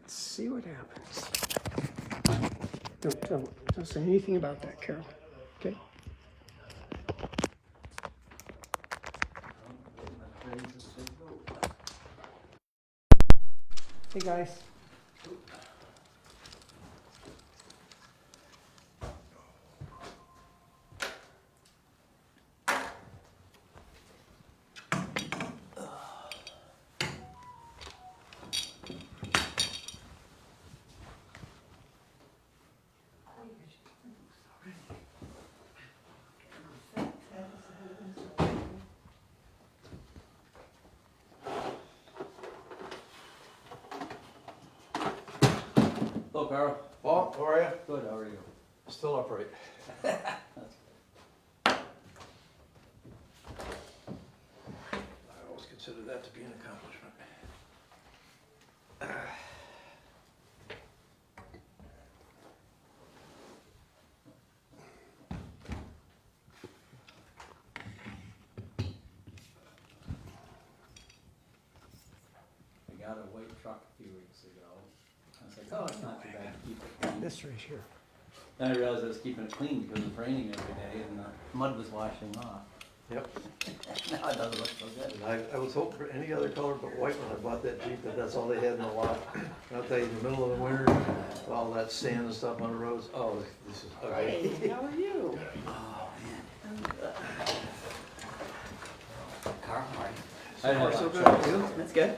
Let's see what happens. Don't say anything about that, Carol. Okay? Hey guys. Hello, Carl. Paul, how are you? Good, how are you? Still upright. I always consider that to be an accomplishment. I got a white truck a few weeks ago. I was like, oh, it's not too bad to keep it clean. This right here. Then I realized I was keeping it clean because it was raining every day and the mud was washing off. Yep. Now it doesn't look so good. And I was hoping for any other color but white when I bought that Jeep, but that's all they had in the lot. I'll tell you, in the middle of the winter, with all that sand and stuff on the roads, oh, this is ugly. Hey, how are you? Oh, man. Carl, how are you? So far, so good. You? That's good.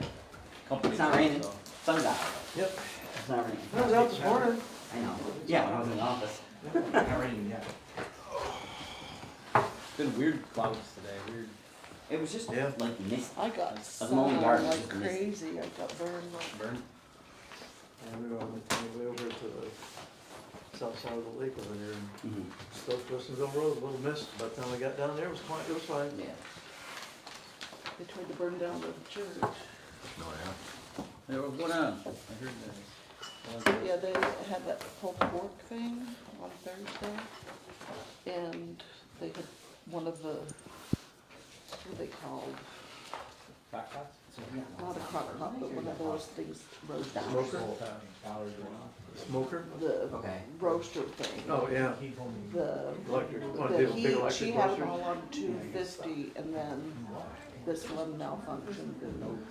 Company It's not truck, raining. so- Sun's out. Yep. It's not raining. I was out this morning. I know. Yeah, when I was in the office. Not raining yet. It's been weird clouds today, weird. It was just Yeah. like mist. I got Of mowing sun gardens, like just mist. crazy. I got burned like. Burn. And we were on the way over to the south side of the lake over there, and Mhm. still Twistonville Road, a little mist. By the time we got down there, it was fine, it was fine. Yeah. They tried to burn down the church. Hey, what's going on? I heard that. Yeah, they had that pulled pork thing on Thursday, and they had one of the, what are they called? Crock pots? Not a crock pot, but one of those things roast down. Smoker? Smoker? The Okay. roaster thing. Oh, yeah. The, Electric, one of the the big heat, electric she had roasters. them all on 250, and then this one malfunctioned and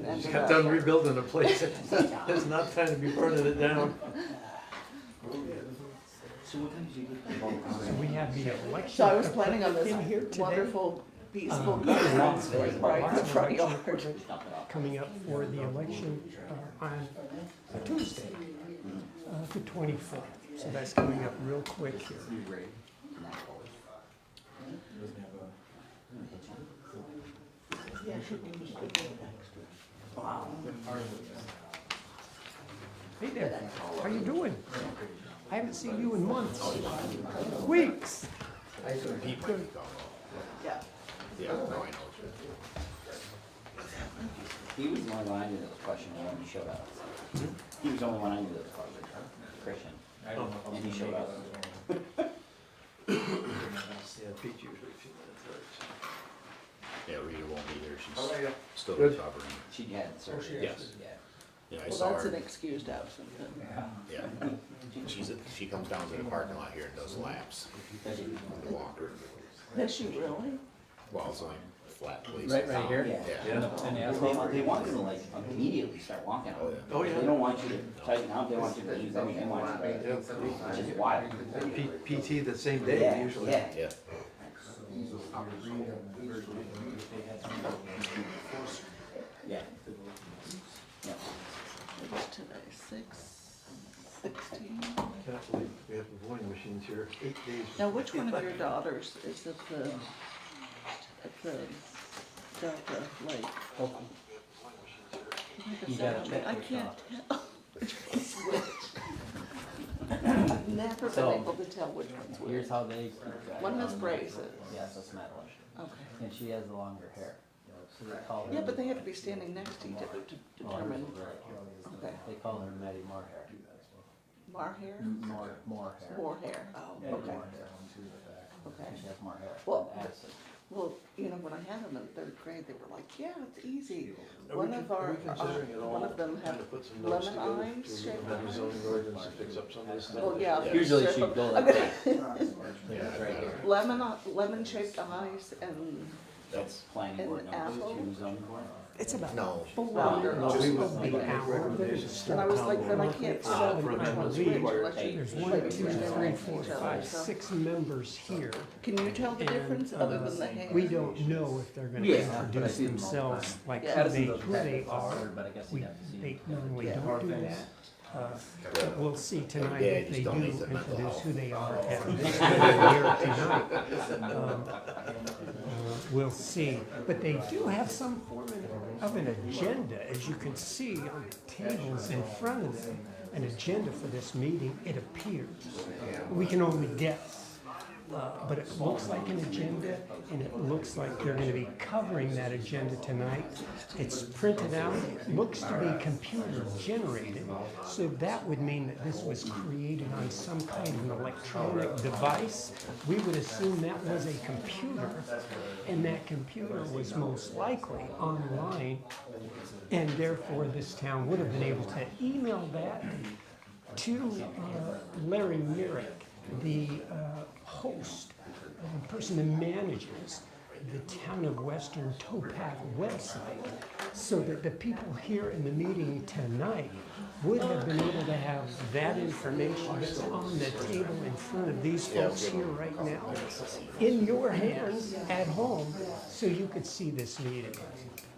She ended got up. done rebuilding the place. There's not time to be burning it down. So what time did you get the phone? We have the election. So I was planning on in here this today. wonderful, peaceful governance day right in the front yard. Coming up for the election on Tuesday, the 25th. So that's coming up real quick here. Wow. Hey there, how you doing? I haven't seen you in months, weeks. Yeah. He was the only one I knew that was questioning when he showed up. He was the only one I knew that was questioning, Christian, and he showed up. Yeah, Pete usually a few minutes late. Yeah, Rita won't be here, How are she's you? still Good. recovering. She had surgery. Yes. Yeah. Yeah, I Well, saw that's an her, excused absence. yeah. She comes down to the parking lot here and does laps Does he? with the walker. Is she really? Well, it's like flat place. Right here? Yeah. Yeah. And the Well, asphalt? they want you to like immediately start walking on it. Oh, yeah. They don't want you to tighten up, they want you to use anything, they want you to, Yeah. which is wild. PT the same day Yeah, usually. yeah. Yeah, Yeah. Yeah. It is today, 6/16. Can't believe we have the voting machines here 8 days. Now, which one of your daughters is at the Delta Lake? You gotta check I which can't one. tell which one's which. Never been So, able to tell which one's which. Here's how they. One has braces. Yes, that's Madeline. Okay. And she has the longer hair. So they call her. Yeah, but they have to be standing next to each other to determine. Okay. They call her Maddie Morehair. More hair? More hair. More hair. Oh, Yeah, okay. more hair. Okay. She has more hair. Well, than Addison. Well, you know, when I had them in third grade, they were like, yeah, it's easy. Are One we of con- our, are we considering at all one of them had trying to put some notes lemon together eyes to shaped amend the eyes. zoning ordinance to fix up some of this stuff? Oh, yeah. Usually sure. she'd go I'm like gonna- this. It's right here. Lemon shaped eyes and, That's planning board And number apple? 2, zoning board. It's about No. 4 No, hours we of would make the hour. recommendations. and I was like, then I can't tell for which one's amendments which required. unless you. There's like, 1, 2, stand 3, next to 4, each other, 5, so. 6 members here. Can you tell the And, difference other than the hair? We don't know if they're gonna Yeah, but I introduce see them all the themselves, time. like Yeah. who they are. But I guess We, you'd have to see. they normally Yeah. don't do that. But we'll see tonight Yeah, if just they do don't need the mental introduce health. who they are at this meeting here tonight. We'll see. But they do have some form of an agenda, as you can see on the tables in front of them. An agenda for this meeting, it appears. We can only guess. But it looks like an agenda, and it looks like they're gonna be covering that agenda tonight. It's printed out, it looks to be computer generated, so that would mean that this was created on some kind of an electronic device. We would assume that was a computer, and that computer was most likely online, and therefore this town would have been able to email that to Larry Merrick, the host, the person that manages the Town of Western Towpath website, so that the people here in the meeting tonight would have been able to have that information that's on the table in front of these folks here right now, in your hands at home, so you could see this meeting.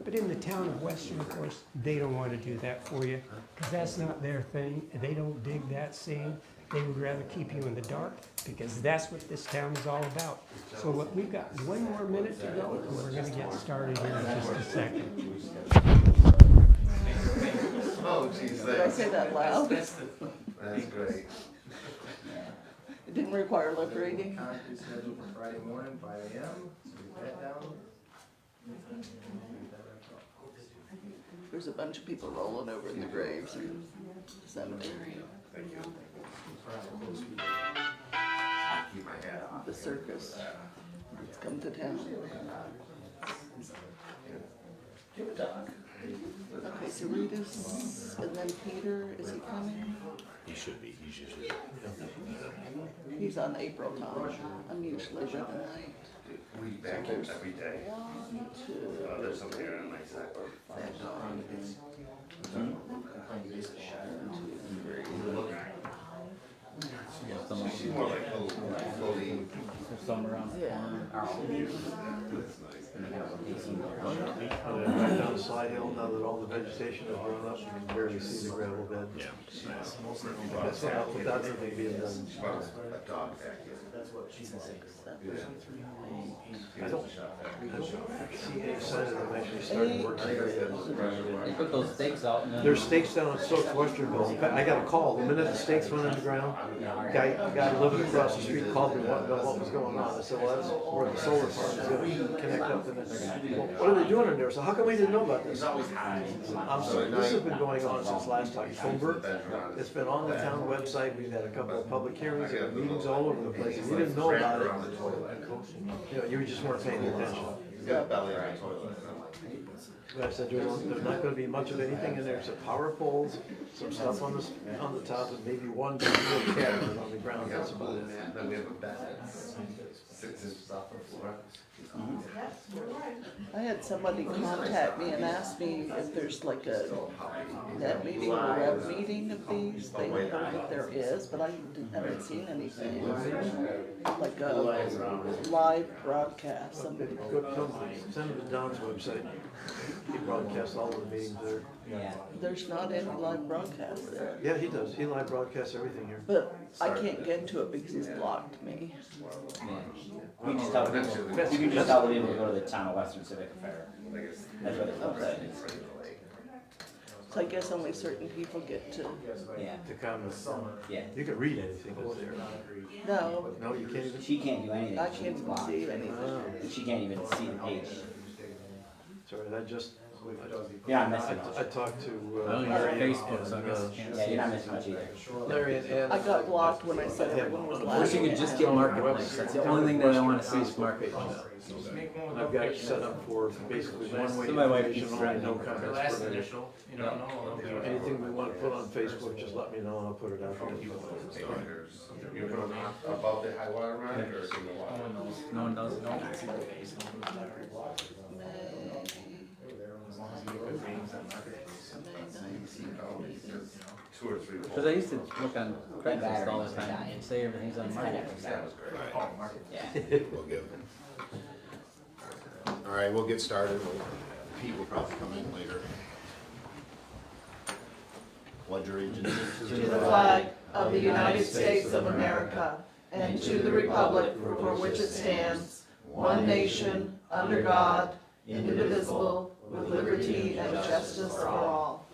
But in the Town of Western, of course, they don't want to do that for you, because that's not their thing. They don't dig that scene. They would rather keep you in the dark, because that's what this town is all about. So look, we've got 1 more minute to go, and we're gonna get started here in just a second. Oh, geez, Did I say that loud? that's great. It didn't require lip reading? Concrete scheduled for Friday morning, 5 AM, so we head down. There's a bunch of people rolling over in the graves in the cemetery. Keep my hat on. The circus. It's come to town. Okay, so Rita's, and then Peter, is he coming? He should be, he's usually. He's on April time. I'm usually running late. We back in every day. There's something here on my side. She's more like floating. Some around the Yeah. corner. Right down the slide hill, now that all the vegetation is grown up, you can barely see the gravel bed. Yeah. That's without anything being done. A dog back here. I don't see any sign of them actually starting work. They put those stakes out and then. There's stakes down on Stokes Westerville. In fact, I got a call, the minute the stakes went underground, guy living across the street called me, wanted to know what was going on. I said, well, that's where the solar farm is gonna connect up to this. Well, what are they doing in there? So how come we didn't know about this? I'm sorry, this has been going on since last October. It's been on the town website, we've had a couple of public hearings, and meetings all over the place, and we didn't know about it. You know, you just weren't paying attention. He's got a belly on the toilet. I said, there's not gonna be much of anything in there, some power poles, some stuff on the top, and maybe one big little cabinet on the ground, that's about it. Then we have a bed that's 6 inches off the floor. I had somebody contact me and ask me if there's like a net meeting or web meeting of these. They heard that there is, but I haven't seen anything. Like a live broadcast, somebody. Send it to Don's website. He broadcasts all of the meetings there. Yeah. There's not any live broadcast there. Yeah, he does. He live broadcasts everything here. But I can't get to it because he's blocked me. We just tell people, you can just tell people to go to the Town of Western Civic Affair. That's what the website is. So I guess only certain people get to, Yeah. To comment. Yeah. You can read anything that's there. no, No, you can't even. She can't do anything. I can't even see anything. And she can't even see the page. Sorry, that just Yeah, I'm missing I talked to, I only use Larry Facebook, so I guess I can't Yeah, see you're not it. missing much either. Larry and. I got blocked when I said everyone was Wish laughing. you could just get Marketplace, that's the only thing that I wanna see is Marketplace. And I've got it set up for basically one-way So my wife information, keeps only no threatening. comments permitted. Anything we want to put on Facebook, just let me know and I'll put it out there. You're going above the high water mark or in the water? No one does? Two or three. Cause I used to look on Craigslist all the time and say everything's on Marketplace. That was great. Yeah. We'll give. All right, we'll get started. Pete will probably come in later. Pledge allegiance. To the flag of the United States of America and to the republic for which it stands, one nation, under God, indivisible, with liberty and justice for all.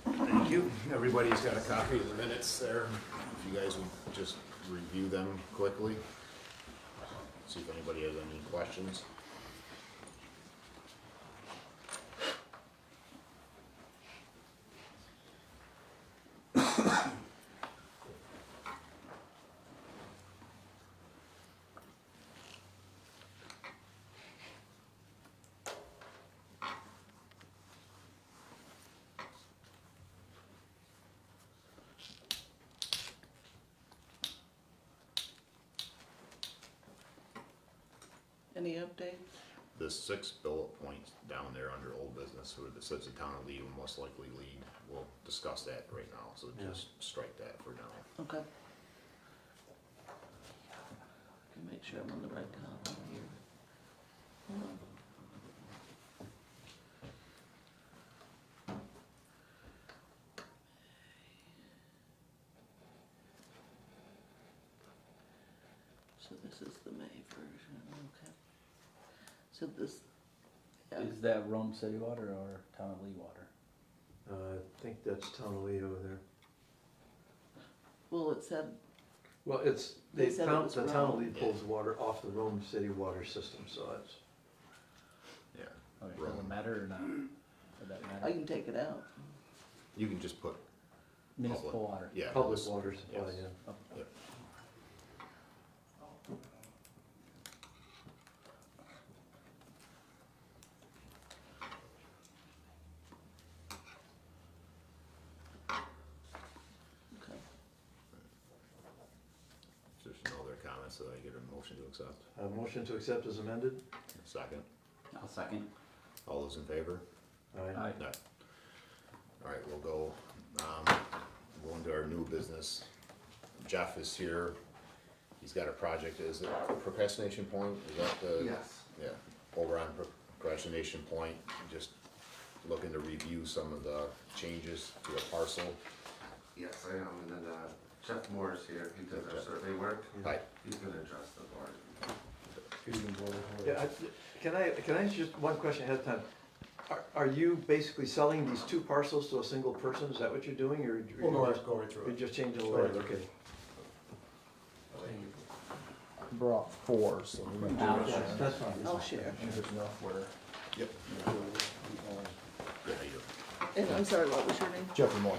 Thank you. Everybody's got a copy of the minutes there. If you guys would just review them quickly. See if anybody has any questions. Any updates? The 6 bullet points down there under old business, where it says the town of Lee will most likely lead. We'll discuss that right now, so just strike that for now. Okay. Can make sure I'm on the right column here. Hold on. So this is the May version, okay. So this, yeah, Is that Rome City Water or Town of Lee Water? I think that's Town of Lee over there. well, it said, Well, it's, They said it was the Town of Rome. Lee pulls water off the Rome City water system, so that's, Yeah. Okay, Rome. does it matter or not? Would that I matter? can take it out. You can just put, Municipal water. yeah. public just- water supply, yes. yeah. Yep. Okay. If there's no other comments, so I get a motion to accept. Motion to accept as amended? Second. I'll second. All those in favor? Aye. No. All right, we'll go into our new business. Jeff is here. He's got a project, is it Procrastination Point? Is that the? Yes. Yeah, over on Procrastination Point, just looking to review some of the changes to a parcel. Yes, I am, and then Jeff Morris here, he does our survey work. Hi. He's gonna address the board. Yeah, can I ask just one question ahead of time? Are you basically selling these two parcels to a single person? Is that what you're doing, or? We'll go right through You're it. just changing the Go right land, through okay. Brought 4, so we might do it. That's fine. I'll share. If there's enough where. Yep. Yeah, you. And I'm sorry, what was your name? Jeffrey Moore.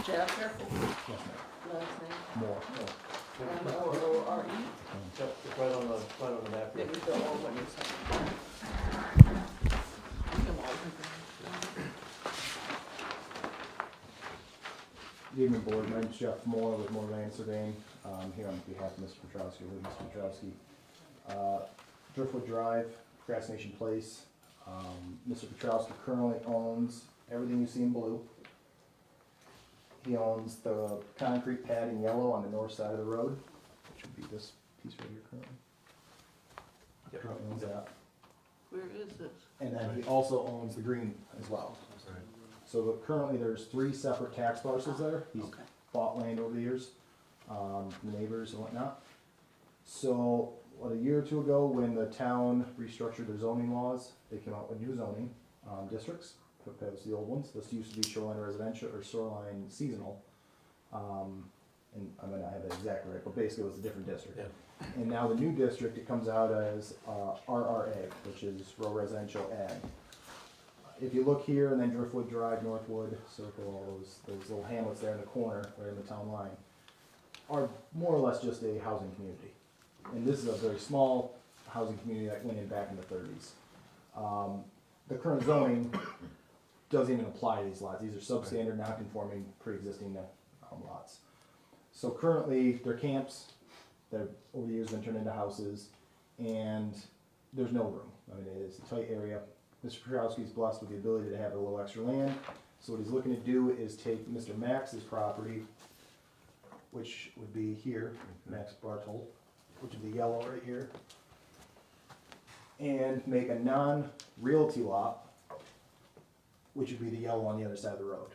Jeff? Yes, ma'am. Last name? Moore. M-O-O-R-E? Yep, it's right on the map here. Maybe the old one is. Come on. Good evening, board. My name's Jeff Moore with Moore Land Surveying. Here on behalf of Mr. Petrowski, with Mr. Petrowski. Driftwood Drive, Procrastination Place. Mr. Petrowski currently owns everything you see in blue. He owns the concrete pad in yellow on the north side of the road, which would be this piece right here currently. Yep. Currently owns that. Where is this? And then he also owns the green as well. So currently there's 3 separate tax parcels there. He's Okay. bought land over the years, from neighbors and whatnot. So, a year or two ago, when the town restructured their zoning laws, they came out with new zoning, districts. That was the old ones. This used to be shoreline residential or shoreline seasonal. And I might not have that exactly right, but basically it was a different district. Yeah. And now the new district, it comes out as, RRA, which is rural residential ag. if you look here and then Driftwood Drive, Northwood, circle all those little hamlets there in the corner, right in the town line, are more or less just a housing community. And this is a very small housing community that went in back in the 30s. The current zoning doesn't even apply to these lots. These are substandard, non-conforming, pre-existing lots. So currently, they're camps that over the years been turned into houses, and there's no room. I mean, it's a tight area. Mr. Petrowski is blessed with the ability to have a little extra land. So what he's looking to do is take Mr. Max's property, which would be here, Max Bartol, which is the yellow right here, and make a non-realty lot, which would be the yellow on the other side of the road.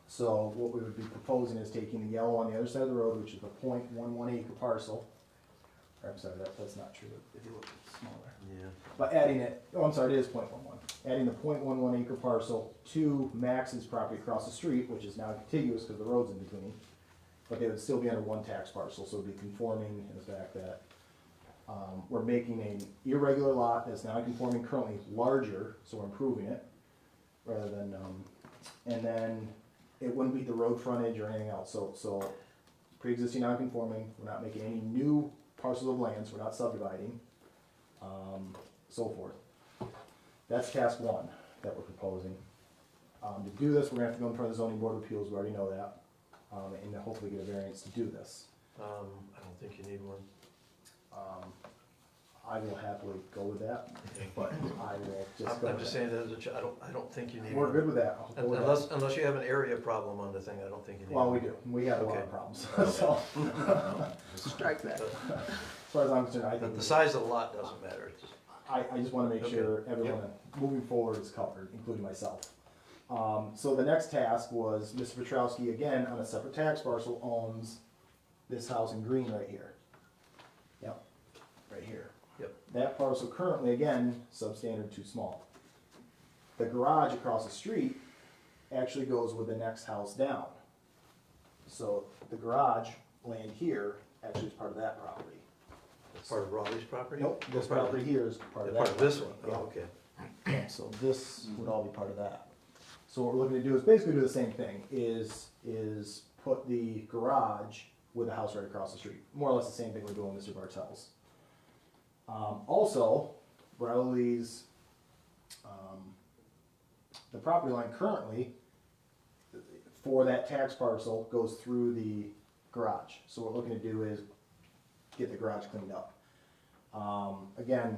So what we would be proposing is taking the yellow on the other side of the road, which is the .11 acre parcel. I'm sorry, that's not true, if you look, it's smaller. Yeah. But adding it, oh, I'm sorry, it is .11. Adding the .11 acre parcel to Max's property across the street, which is now contiguous because the road's in between. But they would still be under one tax parcel, so it would be conforming in the fact that we're making an irregular lot that's non-conforming, currently larger, so we're improving it, rather than, and then it wouldn't meet the road frontage or anything else, so pre-existing non-conforming, we're not making any new parcels of lands, we're not subdividing, so forth. That's task one that we're proposing. To do this, we're gonna have to go in front of the zoning board of appeals, we already know that, and hopefully get a variance to do this. I don't think you need one. I will happily go with that, but I will just go I'm with just that. saying that as a, I don't think you need We're one. good with that. I'll go with that. Unless you have an area problem on the thing, I don't think you need Well, one. we do, we have a lot Okay. of problems, so, Strike that. as far as I'm concerned, I think. The size of the lot doesn't matter. It's just- I just wanna make Okay. sure everyone moving forward is covered, including myself. So the next task was Mr. Petrowski, again, on a separate tax parcel, owns this house in green right here. Yep, right here. Yep. That parcel currently, again, substandard, too small. The garage across the street actually goes with the next house down. So the garage land here actually is part of that property. It's part of Raleigh's property? Nope, this Part of- property here is part of that. Part of this one, property. oh, okay. Yeah, so this would all be part of that. So what we're looking to do is basically do the same thing, is put the garage with the house right across the street. More or less the same thing we're doing with Mr. Bartel's. Also, Riley's, the property line currently for that tax parcel goes through the garage. So what we're looking to do is get the garage cleaned up. Again,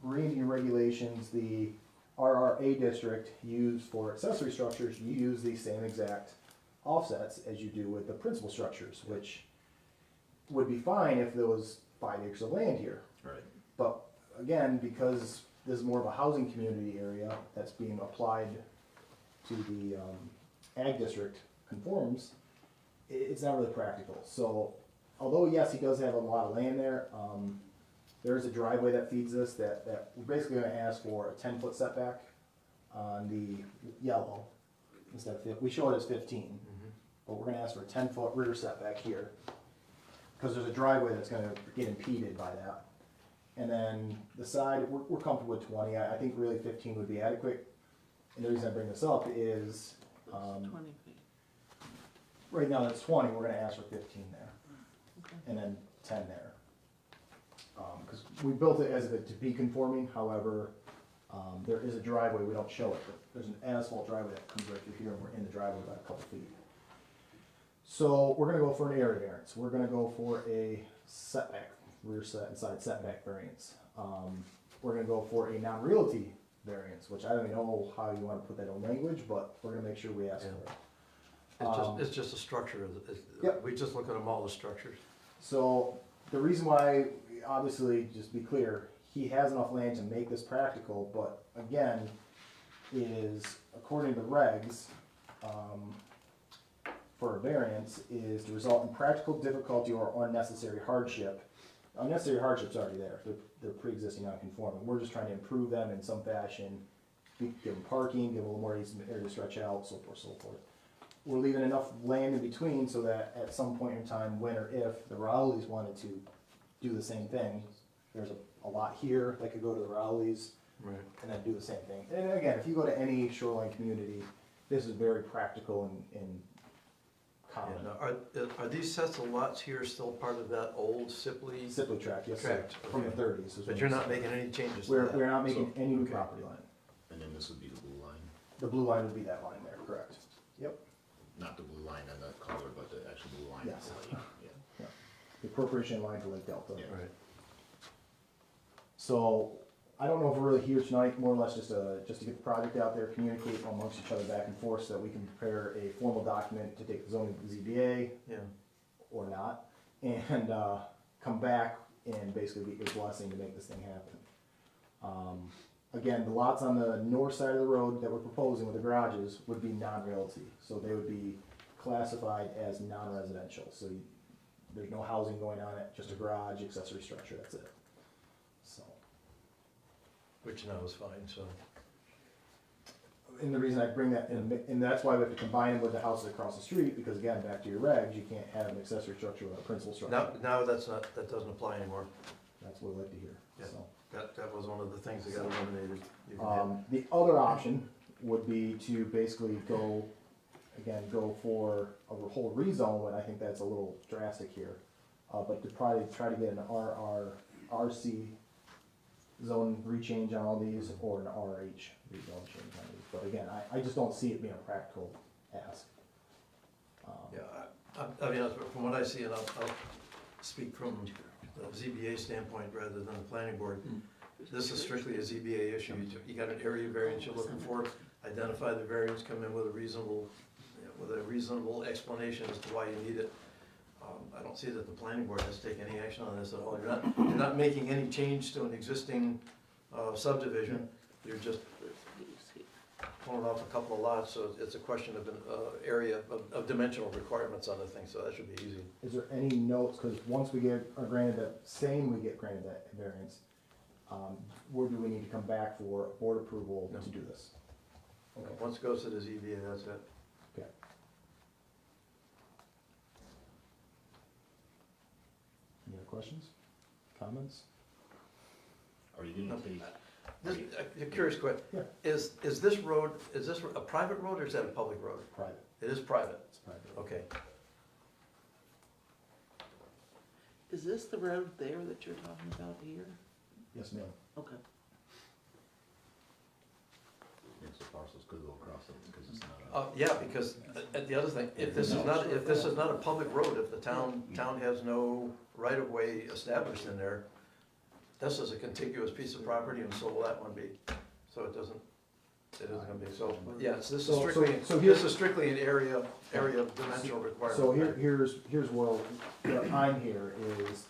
green regulations, the RRA district used for accessory structures, you use the same exact offsets as you do with the principal structures, which would be fine if there was 5 acres of land here. Right. But again, because this is more of a housing community area that's being applied to the ag district conforms, it's not really practical. So although yes, he does have a lot of land there, there is a driveway that feeds this that we're basically gonna ask for a 10-foot setback on the yellow. Instead of, we show it as 15, but we're gonna ask for a 10-foot rear setback here. Cause there's a driveway that's gonna get impeded by that. And then the side, we're comfortable with 20, I think really 15 would be adequate. And the reason I bring this up is, 20 feet. right now it's 20, we're gonna ask for 15 there. And then 10 there. Because we built it as if it to be conforming, however, there is a driveway, we don't show it, but there's an asphalt driveway that comes right through here, and we're in the driveway by a couple feet. So we're gonna go for an area variance, we're gonna go for a setback, rear set and side setback variance. We're gonna go for a non-realty variance, which I don't even know how you wanna put that in language, but we're gonna make sure we ask for it. It's just a structure, Yep. we just look at them all as structures. So the reason why, obviously, just be clear, he has enough land to make this practical, but again, is according to the regs, for a variance, is to result in practical difficulty or unnecessary hardship. Unnecessary hardship's already there, they're pre-existing non-conforming, we're just trying to improve them in some fashion, give them parking, give them a little more area to stretch out, so forth, so forth. We're leaving enough land in between so that at some point in time, when or if the Rowleys wanted to do the same thing, there's a lot here that could go to the Rowleys, Right. and then do the same thing. And again, if you go to any shoreline community, this is very practical and common. Yeah, now, are these sets of lots here still part of that old Sipley? Sibley tract, yes, sir, Tract, from the okay. thirties. But you're not making any changes to We're, that? we're not making So- any new okay. property line. And then this would be the blue line, The blue line would be that line there, correct? Yep. not the blue line on the color, but the actual blue line. Yes. of the lake, yeah. The appropriation line to Lake Delta. Yeah. Right. So, I don't know if we're really here tonight, more or less just to get the project out there, communicate amongst each other back and forth so that we can prepare a formal document to take the zoning to the ZBA Yeah, or not, and, come back and basically get your blessing to make this thing happen. Again, the lots on the north side of the road that we're proposing with the garages would be non-realty, so they would be classified as non-residential, so there's no housing going on it, just a garage, accessory structure, that's it. So, which now is fine, so. and the reason I bring that in, and that's why we have to combine it with the houses across the street, because again, back to your regs, you can't have an accessory structure without a principal structure. Now that doesn't apply anymore. That's what we like to hear, Yeah. so. That was one of the things that got eliminated. You can have- The other option would be to basically go for a whole rezone, but I think that's a little drastic here. But to probably try to get an RC zone rechange on all these, or an RH rezone change on these. But again, I just don't see it being a practical ask. Yeah, I mean, from what I see, and I'll speak from the ZBA standpoint rather than the planning board, this is strictly a ZBA issue. You got an area variance you're looking for, identify the variance, come in with a reasonable explanation as to why you need it. I don't see that the planning board has to take any action on this at all. You're not making any change to an existing subdivision. You're just pulling off a couple of lots, so it's a question of an area of dimensional requirements on the thing, so that should be easy. Is there any notes, because once we are granted that, saying we get granted that variance, where do we need to come back for board approval No. to do this? Okay. Once it goes to the ZBA, that's it. Okay. Any other questions, comments? Are you gonna take, A curious question. Yeah. Is this road, is this a private road or is that a public road? Private, It is private, it's private. okay. Is this the road there that you're talking about here? Yes, ma'am. Okay. yes, the parcels could go across it, because it's not a. Yeah, because the other thing, if this is not a public road, if the town has no right-of-way established in there, this is a contiguous piece of property and so will that one be. So it isn't gonna be, so, yes, this is So strictly, here's- this is strictly an area of dimensional requirement. So here's where I'm here is,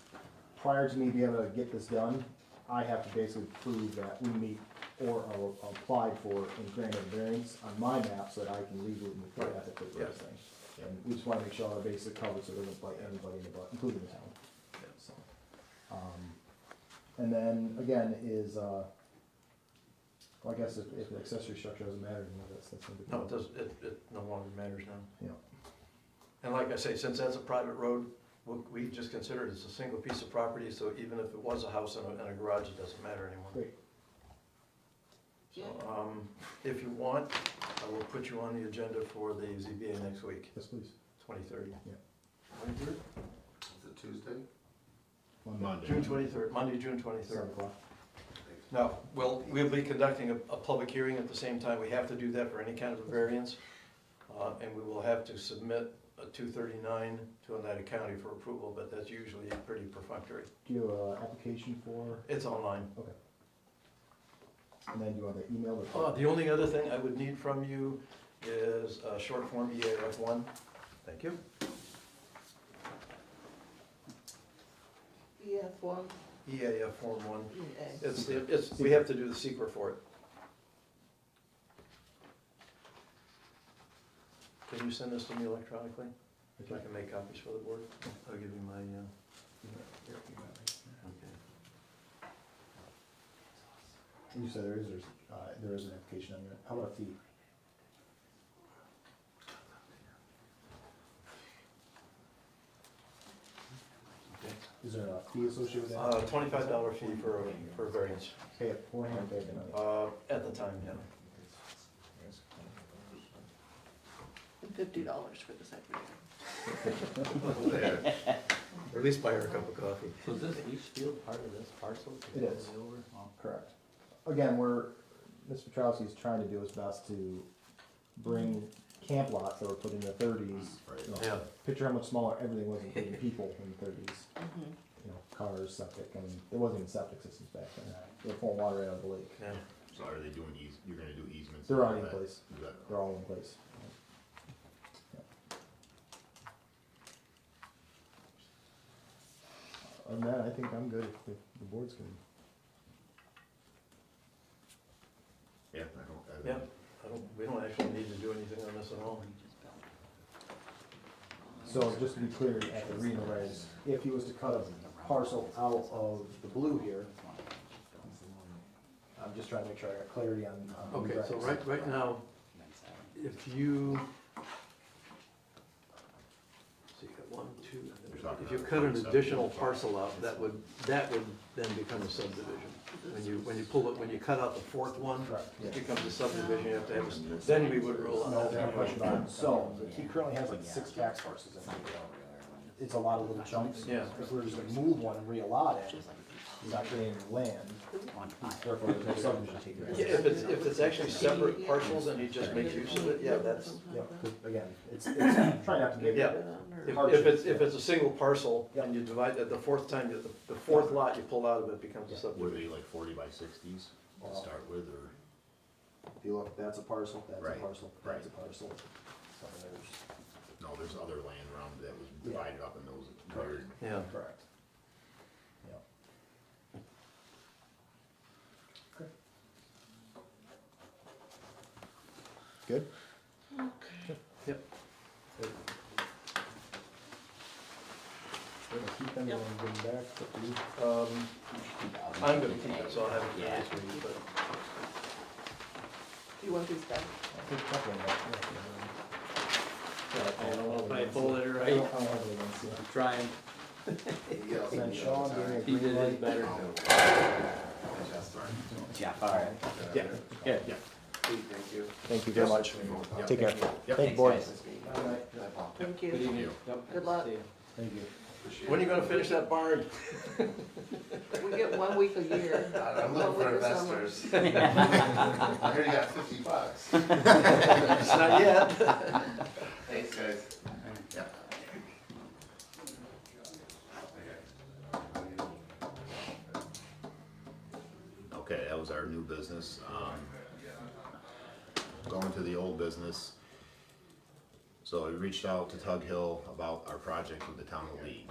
prior to me being able to get this done, I have to basically prove that we meet or are applied for and granted variance on my map so that I can legally move forward ethically for this Yes. thing. And we just wanna make sure our basic coverage so it doesn't bite anybody in the butt, including the town. So, and then again is, well, I guess if the accessory structure doesn't matter, you know, that's no big No, deal. it does, it no longer matters now. Yeah. And like I say, since that's a private road, we just consider it as a single piece of property, so even if it was a house and a garage, it doesn't matter anymore. Great. So, if you want, I will put you on the agenda for the ZBA next week, Yes, please. 23rd. Is it Tuesday? Monday. June 23rd, Monday, June 23rd. 7 o'clock. Now, we'll be conducting a public hearing at the same time. We have to do that for any kind of a variance. And we will have to submit a 239 to Oneida County for approval, but that's usually pretty perfunctory. Do you have an application for, It's online. okay. And then do you want the email or? The only other thing I would need from you is a short form EAF1. Thank you. EF1, EAF Form 1. EA. We have to do the secret for it. Can you send this to me electronically? I Okay. can make copies for the board. I'll give you my, okay. You said there is an application on there. How about a fee? Okay. Is there a fee associated with that? $25 fee for a variance, Pay it beforehand, pay it the night? at the time, yeah. And $50 for the secretary. Or at least buy her a cup of coffee. So is this each field part of this parcel? It is. Correct. Again, Mr. Petrowski's trying to do his best to bring camp lots that were put in the thirties. Right. Yeah. Picture how much smaller everything was, including people in the thirties. Mhm. You know, cars, septic, I mean, there wasn't even septic systems back then. They were pulling water right out of the lake. Yeah. So are they doing you're gonna do easements? They're and already all in that? place. Is that- They're all in place. Other than that, I think I'm good if the board's can. Yeah, I don't. Yeah, we don't actually need to do anything on this at all. So just to be clear, at the reading the regs, if he was to cut a parcel out of the blue here, I'm just trying to make sure I got clarity on the Okay, so regs. right now, if you, so you got 1, 2, You're talking if you about cut an 27. additional parcel out, that would then become a subdivision. When you cut out the fourth one, Correct, yeah. it becomes a subdivision, you have to have, then we would rule No, on no that. question about it. So, he currently has like 6 tax parcels in here. It's a lot of little chunks. Yeah. If we were just gonna move one and realot it, he's not creating land, therefore there's no subdivision taken. Yeah, if it's actually separate parcels and he just makes use of it, yeah, that's, Yeah, 'cause again, it's trying not to make yeah. it. If it's a single parcel and you divide it, the fourth time, the fourth lot you pull out of it becomes a Were subdivision. they like 40 by 60s to start with, or? If you look, that's a parcel, that's a Right, parcel, right. that's a parcel. So there's, No, there's other land around that was Yeah. divided up in those weird. Yeah. correct. Yeah. Okay. Good? Yep. We're gonna keep them and bring them back, up to you. I'm gonna keep it, so I'll have it Yeah. this week, but. Do you want these back? I'll take a couple of them back, I don't know if I pulled it yeah. I right. don't have any ones, yeah. I'm trying. Then Sean gave me a He green did his light. better. Jeff, all right. Yeah. Yeah. Thank you. Thank you very much. Take care. Yep. Thank you, board. Guys. Thank Good you. evening. Good luck. See you. Thank you. When are you gonna finish that barn? We get 1 week a year. I'm 1 looking for week of summer. investors. I heard you got $50. It's not yet. Thanks, guys. Okay, that was our new business. Going to the old business. So we reached out to Tug Hill about our project with the town of Lee.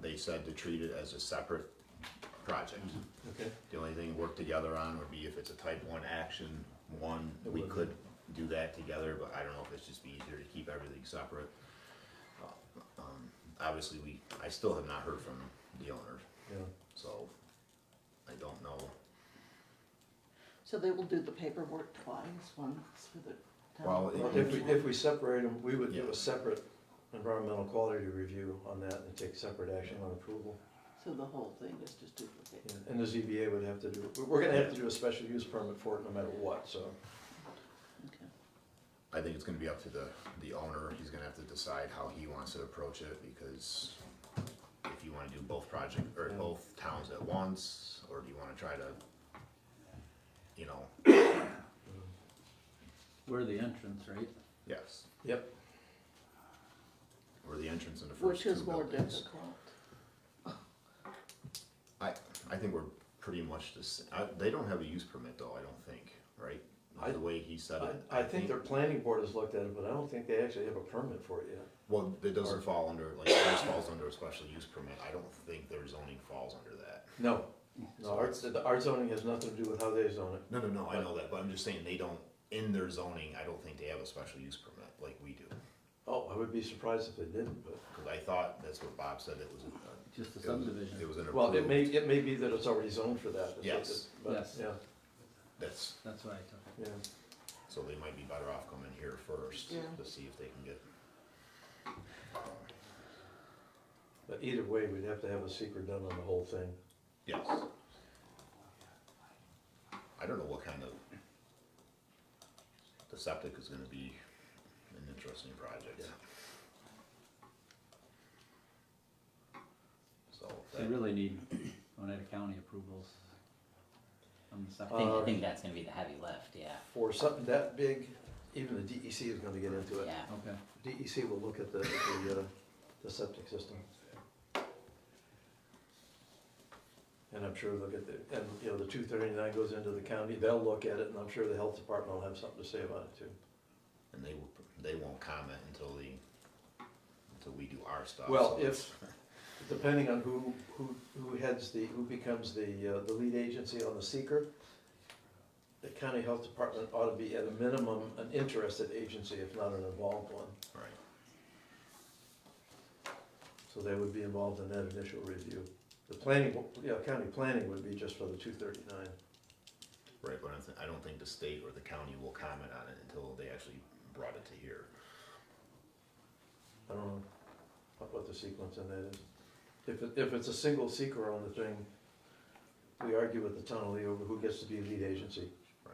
They said to treat it as a separate project. Okay. The only thing work together on would be if it's a type 1 action, we could do that together, but I don't know if it's just be easier to keep everything separate. Obviously, I still have not heard from the owner, Yeah. so I don't know. So they will do the paperwork twice, once for the Well, town. If we separate them, we would do Yeah. a separate environmental quality review on that and take separate action on approval. So the whole thing is just duplicate. Yeah, And the ZBA would have to do, we're gonna have to do a special use permit for it no matter what, so. Okay. I think it's gonna be up to the owner, he's gonna have to decide how he wants to approach it, because if you wanna do both project, or both towns at once, or do you wanna try to, you know, We're the entrance, right? yes, Yep. or the entrance in the Which first is two more buildings. difficult. I think we're pretty much the same. They don't have a use permit though, I don't think, right? The way he said it. I think their planning board has looked at it, but I don't think they actually have a permit for it yet. Well, it doesn't fall under, like, ours falls under a special use permit, I don't think their zoning falls under that. No, our zoning has nothing to do with how they zone it. No, I know that, but I'm just saying, they don't, in their zoning, I don't think they have a special use permit like we do. Oh, I would be surprised if they didn't, but, Cause I thought, that's what Bob said, it was, Just a it was, subdivision. it was an well, approved. it may be that it's already zoned for that. is what Yes. it- But, Yes. yeah, That's, That's what I took it. yeah. so they might be better off coming here first Yeah. to see if they can get. But either way, we'd have to have a secret done on the whole thing. Yes. I don't know what kind of, the septic is gonna be an interesting project. So, They really need Oneida County approvals on the I septic. think that's gonna be the heavy lift, yeah. For something that big, even the DEC is gonna get into it. Yeah. Okay. DEC will look at the septic system. And I'm sure they'll get the, and, you know, the 239 goes into the county, they'll look at it, and I'm sure the health department will have something to say about it too. and they won't comment until we do our stuff. Well, so it's- Depending on who becomes the lead agency on the seeker, the county health department ought to be at a minimum an interested agency, if not an involved one. Right, So they would be involved in that initial review. The planning, county planning would be just for the 239. right, but I don't think the state or the county will comment on it until they actually brought it to here. I don't know what the sequence in that is. If it's a single seeker on the thing, we argue with the town of Lee over who gets to be lead agency. Right.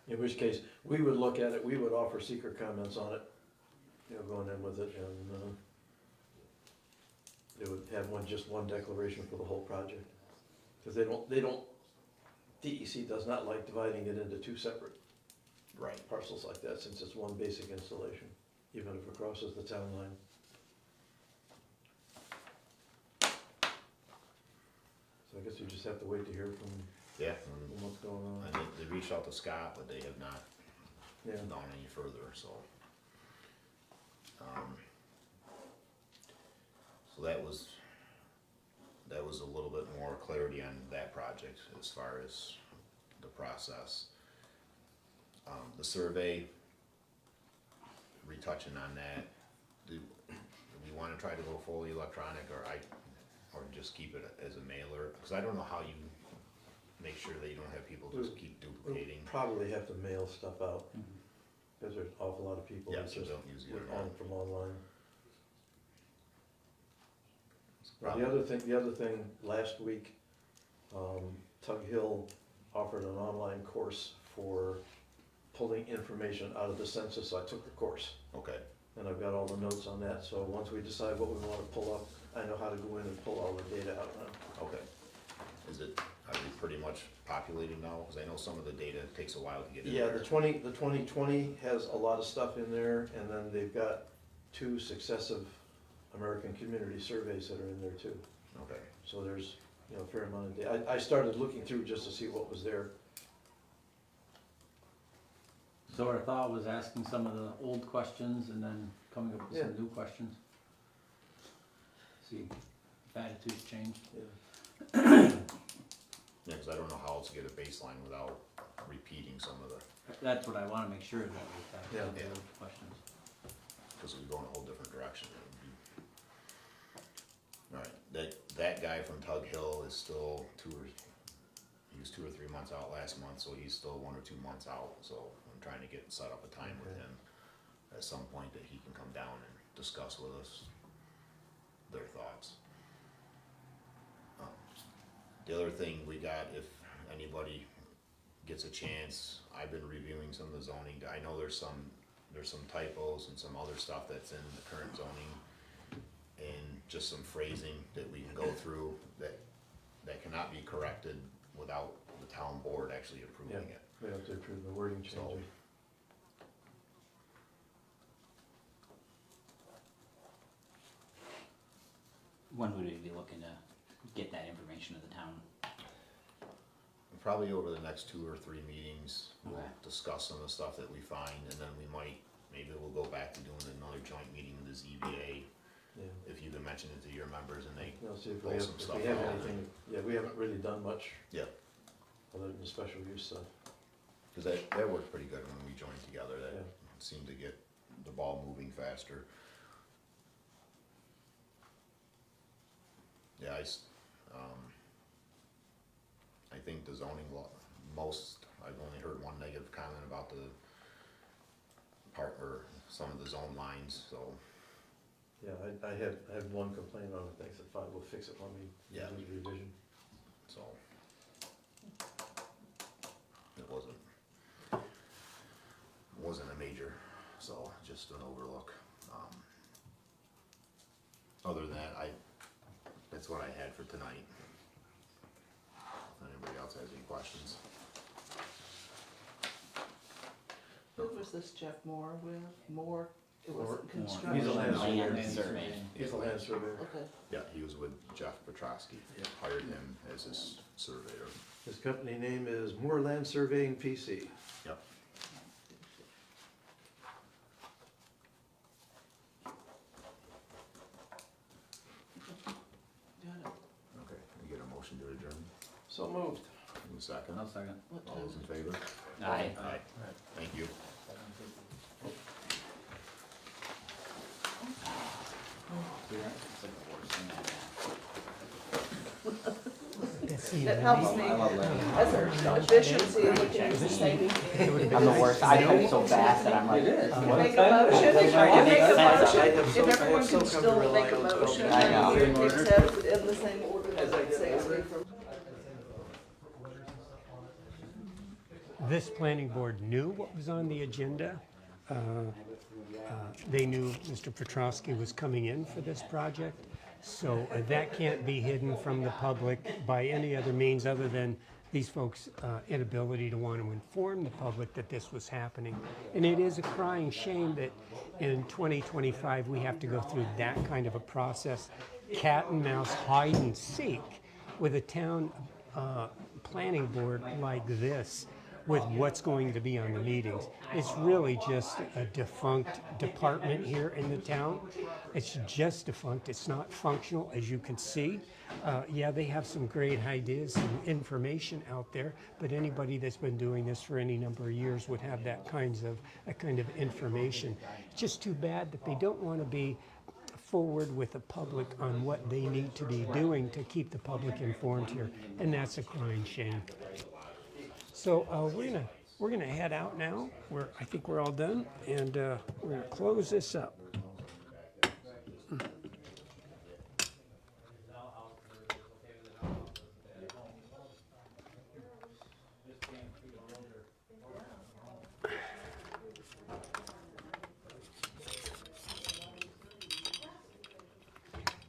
In which case, we would look at it, we would offer seeker comments on it, you know, going in with it, and, they would have just one declaration for the whole project. Cause they don't, DEC does not like dividing it into two separate Right. parcels like that, since it's one basic installation, even if it crosses the town line. So I guess you just have to wait to hear from Yeah, what's going on. and they reached out to Scott, but they have not Yeah. gone any further, so. So that was a little bit more clarity on that project as far as the process. The survey, retouching on that, do we wanna try to go fully electronic, or just keep it as a mailer? Cause I don't know how you make sure that you don't have people just keep We'll duplicating. probably have to mail stuff out, because there's an awful lot of people Yeah, that so just don't use the look internet. on from online. Now, Probably- the other thing, last week, Tug Hill offered an online course for pulling information out of the census, so I took the course. Okay, And I've got all the notes on that, so once we decide what we wanna pull up, I know how to go in and pull all the data out now. okay. Are we pretty much populated now? Cause I know some of the data takes a while to get in Yeah, there. the 2020 has a lot of stuff in there, and then they've got 2 successive American community surveys that are in there too. Okay, So there's, you know, a fair amount of data. I started looking through just to see what was there. So our thought was asking some of the old questions and then coming up with some Yeah. new questions. See if attitudes change. Yeah. yeah, cause I don't know how else to get a baseline without repeating some of the, That's what I wanna make sure that we have some of the Yeah. old questions. cause we go in a whole different direction. Alright, that guy from Tug Hill is still he was 2 or 3 months out last month, so he's still 1 or 2 months out, so I'm trying to set up a time with Okay. him at some point that he can come down and discuss with us their thoughts. The other thing we got, if anybody gets a chance, I've been reviewing some of the zoning, I know there's some typos and some other stuff that's in the current zoning, and just some phrasing that we can go through that cannot be corrected without the town board actually approving Yeah. it. We have to approve the wording changes. When would we be looking to get that information to the town? Probably over the next 2 or 3 meetings, we'll Okay. discuss some of the stuff that we find, and then maybe we'll go back to doing another joint meeting with the ZBA, Yeah. if you can mention it to your members and they, You know, see if Pull we have, some if stuff we have out. anything, yeah, we haven't really done much yeah, other than the special use stuff. cause that worked pretty good when we joined together, that Yeah. seemed to get the ball moving faster. Yeah, I think the zoning law, I've only heard one negative comment about the part or some of the zone lines, so Yeah, I had one complaint on it, they said, fine, we'll fix it when we Yeah. do the revision. So. It wasn't a major, so just an overlook. Other than that, that's what I had for tonight. If anybody else has any questions. Who was this Jeff Moore with? Moore, it wasn't He's a construction. land surveyor. Land surveying. He's a land surveyor. Okay. Yeah, he was with Jeff Petrosky, hired him as his surveyor. His company name is Moore Land Surveying PC. Yep. Got it. Okay, we get a motion to adjourn. So moved. In a second. I'll second. What All time? those in favor? Aye. Aye. Thank you. It's like the worst thing That's the It helps me I love letting. as a efficiency of looking at the same. I'm the worst. I type so fast that I'm like. Make a motion, if you want to make a motion, I have if so- I everyone have so can come to still rely make a on motion, Toby. I know. and you accept in the same order as it saves me from. This planning board knew what was on the agenda. They knew Mr. Petrosky was coming in for this project, so that can't be hidden from the public by any other means other than these folks' inability to want to inform the public that this was happening. And it is a crying shame that in 2025 we have to go through that kind of a process, cat and mouse, hide and seek, with a town planning board like this, with what's going to be on the meetings. It's really just a defunct department here in the town. It's just defunct, it's not functional, as you can see. Yeah, they have some great ideas and information out there, but anybody that's been doing this for any number of years would have that kind of information. It's just too bad that they don't want to be forward with the public on what they need to be doing to keep the public informed here, and that's a crying shame. So we're gonna head out now. I think we're all done, and we're gonna close this up.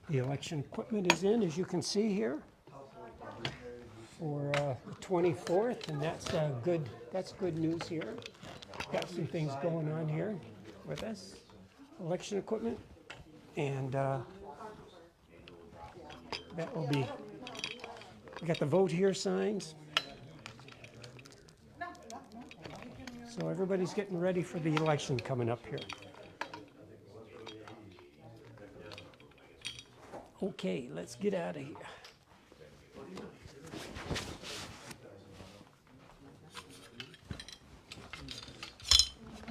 The election equipment is in, as you can see here, for the 24th, and that's good news here. Got some things going on here with us, election equipment, and that will be, we got the vote here signs. So everybody's getting ready for the election coming up here. Okay, let's get out of here.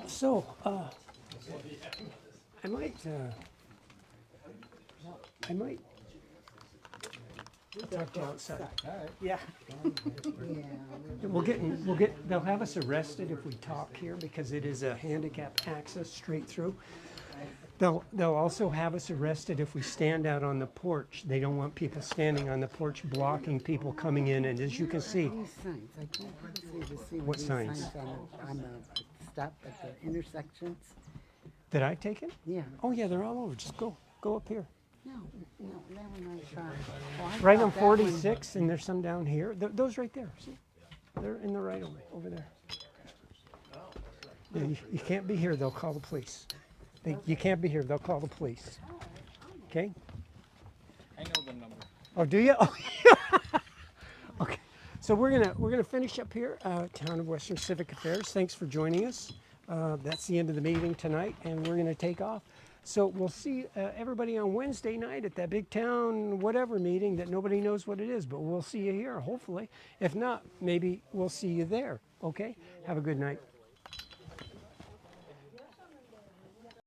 So, I might talk to you outside. Yeah. They'll have us arrested if we talk here because it is a handicap access straight through. They'll also have us arrested if we stand out on the porch. They don't want people standing on the porch blocking people coming in, and as you can see, These signs, I can't hardly see What these signs? on the stop at the intersections. did I take it? Yeah, Oh yeah, they're all over. Just go up here. no, that one I saw. Oh, I Right thought on that one- 46, and there's some down here. Those right there. See? They're in the right of way over there. Yeah, you can't be here. They'll call the police. You can't be here. They'll call the police. Okay. I know the number. Oh, do you? Oh, okay. So we're gonna finish up here. Town of Western Civic Affairs. Thanks for joining us. That's the end of the meeting tonight, and we're gonna take off. So we'll see everybody on Wednesday night at that big town whatever meeting that nobody knows what it is, but we'll see you here hopefully. If not, maybe we'll see you there. Okay. Have a good night.